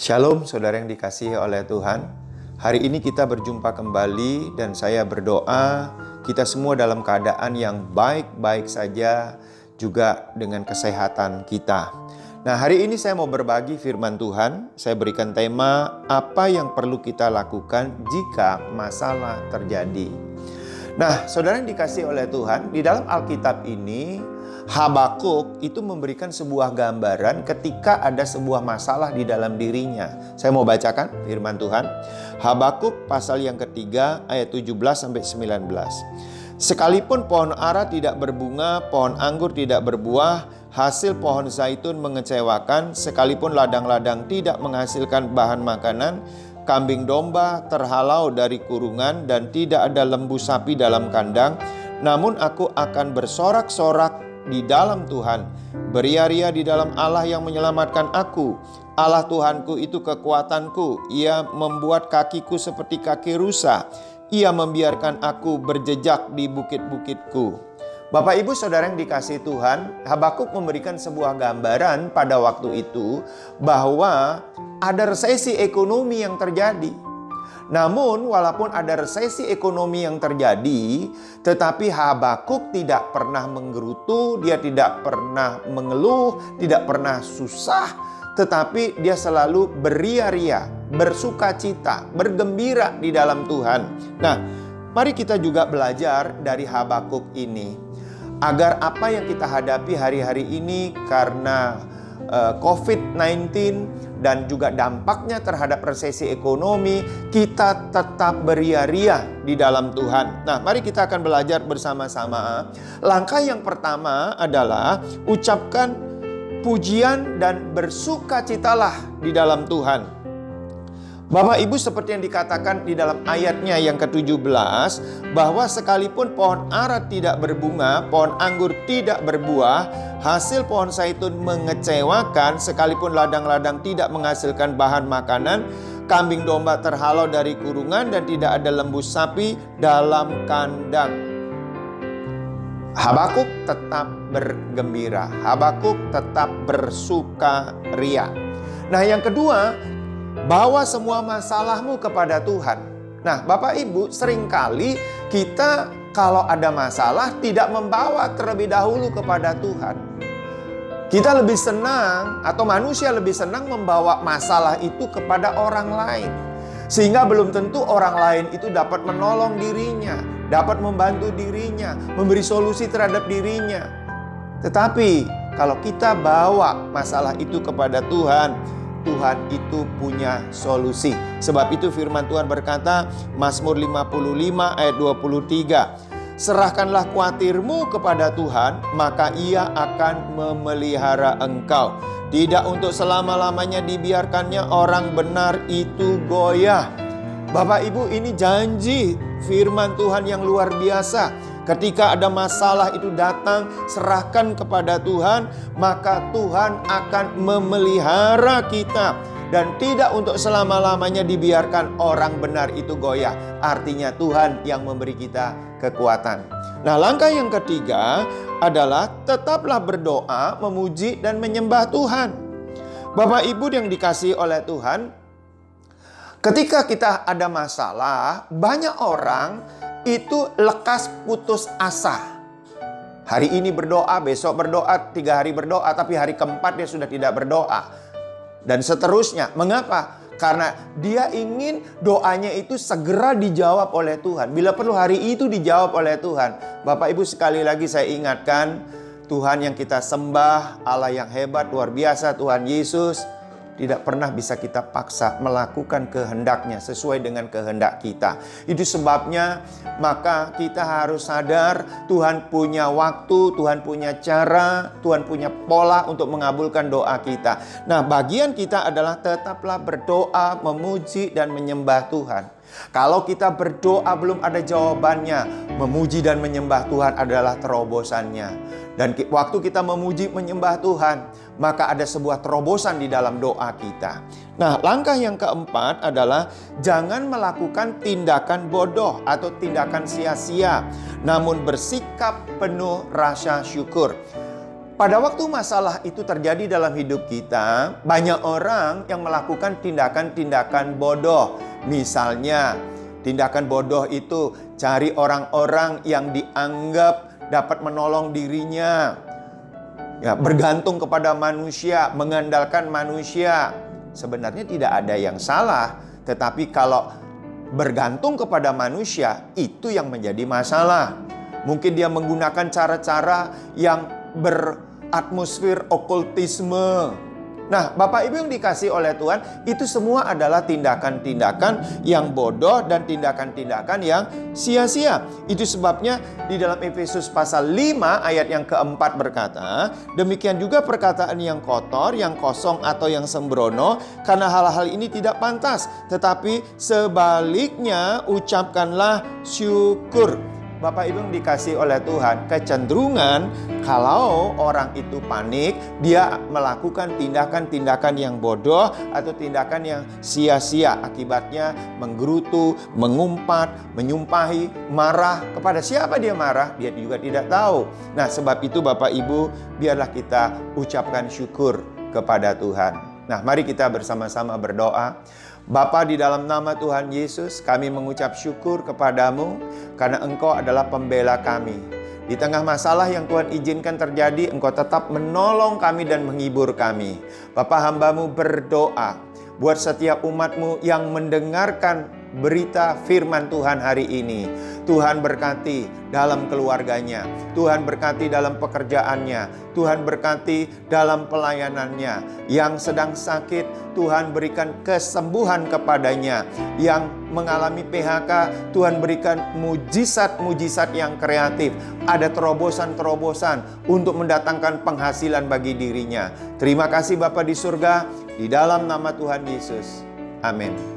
Shalom saudara yang dikasihi oleh Tuhan. Hari ini kita berjumpa kembali dan saya berdoa kita semua dalam keadaan yang baik-baik saja, juga dengan kesehatan kita. Nah, hari ini saya mau berbagi firman Tuhan. Saya berikan tema apa yang perlu kita lakukan jika masalah terjadi. Nah, saudara yang dikasihi oleh Tuhan, di dalam Alkitab ini Habakuk itu memberikan sebuah gambaran ketika ada sebuah masalah di dalam dirinya. Saya mau bacakan firman Tuhan. Habakuk pasal yang ketiga ayat 17-19. Sekalipun pohon ara tidak berbunga, pohon anggur tidak berbuah, hasil pohon zaitun mengecewakan, sekalipun ladang-ladang tidak menghasilkan bahan makanan, kambing domba terhalau dari kurungan dan tidak ada lembu sapi dalam kandang, namun aku akan bersorak-sorak di dalam Tuhan, beria-ria di dalam Allah yang menyelamatkan aku. Allah Tuhanku itu kekuatanku. Ia membuat kakiku seperti kaki rusa. Ia membiarkan aku berjejak di bukit-bukitku. Bapak Ibu Saudara yang dikasihi Tuhan, Habakuk memberikan sebuah gambaran pada waktu itu bahwa ada resesi ekonomi yang terjadi. Namun walaupun ada resesi ekonomi yang terjadi, tetapi Habakuk tidak pernah menggerutu, dia tidak pernah mengeluh, tidak pernah susah, tetapi dia selalu beria-ria, bersukacita, bergembira di dalam Tuhan. Nah, mari kita juga belajar dari Habakuk ini, agar apa yang kita hadapi hari-hari ini karena COVID-19 dan juga dampaknya terhadap resesi ekonomi, kita tetap beria-ria di dalam Tuhan. Nah, mari kita akan belajar bersama-sama. Langkah yang pertama adalah ucapkan pujian dan bersukacitalah di dalam Tuhan. Bapak Ibu, seperti yang dikatakan di dalam ayatnya yang ke-17, bahwa sekalipun pohon ara tidak berbunga, pohon anggur tidak berbuah, hasil pohon zaitun mengecewakan, sekalipun ladang-ladang tidak menghasilkan bahan makanan, kambing domba terhalau dari kurungan dan tidak ada lembu sapi dalam kandang. Habakuk tetap bergembira, Habakuk tetap bersukaria. Nah, yang kedua, bawa semua masalahmu kepada Tuhan. Nah, Bapak Ibu, seringkali kita kalau ada masalah tidak membawa terlebih dahulu kepada Tuhan. Kita lebih senang, atau manusia lebih senang membawa masalah itu kepada orang lain. Sehingga belum tentu orang lain itu dapat menolong dirinya, dapat membantu dirinya, memberi solusi terhadap dirinya. Tetapi kalau kita bawa masalah itu kepada Tuhan, Tuhan itu punya solusi. Sebab itu firman Tuhan berkata, Mazmur 55 ayat 23, serahkanlah khawatirmu kepada Tuhan, maka Ia akan memelihara engkau. Tidak untuk selama-lamanya dibiarkannya orang benar itu goyah. Bapak Ibu, ini janji firman Tuhan yang luar biasa. Ketika ada masalah itu datang, serahkan kepada Tuhan, maka Tuhan akan memelihara kita. Dan tidak untuk selama-lamanya dibiarkan orang benar itu goyah. Artinya Tuhan yang memberi kita kekuatan. Nah, langkah yang ketiga adalah tetaplah berdoa, memuji dan menyembah Tuhan. Bapak Ibu yang dikasihi oleh Tuhan, ketika kita ada masalah, banyak orang itu lekas putus asa. Hari ini berdoa, besok berdoa, 3 hari berdoa, tapi hari keempat dia sudah tidak berdoa. Dan seterusnya. Mengapa? Karena dia ingin doanya itu segera dijawab oleh Tuhan. Bila perlu hari itu dijawab oleh Tuhan. Bapak Ibu, sekali lagi saya ingatkan, Tuhan yang kita sembah, Allah yang hebat, luar biasa, Tuhan Yesus, tidak pernah bisa kita paksa melakukan kehendaknya sesuai dengan kehendak kita. Itu sebabnya maka kita harus sadar Tuhan punya waktu, Tuhan punya cara, Tuhan punya pola untuk mengabulkan doa kita. Nah, bagian kita adalah tetaplah berdoa, memuji dan menyembah Tuhan. Kalau kita berdoa belum ada jawabannya, memuji dan menyembah Tuhan adalah terobosannya. Dan waktu kita memuji menyembah Tuhan, maka ada sebuah terobosan di dalam doa kita. Nah, langkah yang keempat adalah jangan melakukan tindakan bodoh atau tindakan sia-sia, namun bersikap penuh rasa syukur. pada waktu masalah itu terjadi dalam hidup kita, banyak orang yang melakukan tindakan-tindakan bodoh. Misalnya, tindakan bodoh itu cari orang-orang yang dianggap dapat menolong dirinya. Ya, bergantung kepada manusia, mengandalkan manusia. Sebenarnya tidak ada yang salah, tetapi kalau bergantung kepada manusia, itu yang menjadi masalah. Mungkin dia menggunakan cara-cara yang beratmosfer okultisme. Nah, Bapak Ibu yang dikasih oleh Tuhan, itu semua adalah tindakan-tindakan yang bodoh dan tindakan-tindakan yang sia-sia. Itu sebabnya di dalam Efesus pasal 5 ayat yang keempat berkata, demikian juga perkataan yang kotor, yang kosong atau yang sembrono, karena hal-hal ini tidak pantas. Tetapi sebaliknya ucapkanlah syukur. Bapak Ibu yang dikasih oleh Tuhan, kecenderungan kalau orang itu panik, dia melakukan tindakan-tindakan yang bodoh atau tindakan yang sia-sia. Akibatnya menggerutu, mengumpat, menyumpahi, marah. Kepada siapa dia marah? Dia juga tidak tahu. Nah, sebab itu Bapak Ibu, biarlah kita ucapkan syukur kepada Tuhan. Nah, mari kita bersama-sama berdoa. Bapa, di dalam nama Tuhan Yesus, kami mengucap syukur kepadamu karena Engkau adalah pembela kami. Di tengah masalah yang Tuhan izinkan terjadi, Engkau tetap menolong kami dan menghibur kami. Bapa, hamba-Mu berdoa buat setiap umat-Mu yang mendengarkan berita firman Tuhan hari ini. Tuhan berkati dalam keluarganya, Tuhan berkati dalam pekerjaannya, Tuhan berkati dalam pelayanannya. Yang sedang sakit, Tuhan berikan kesembuhan kepadanya. Yang mengalami PHK, Tuhan berikan mujizat-mujizat yang kreatif. Ada terobosan-terobosan untuk mendatangkan penghasilan bagi dirinya. Terima kasih Bapa di surga, di dalam nama Tuhan Yesus. Amin.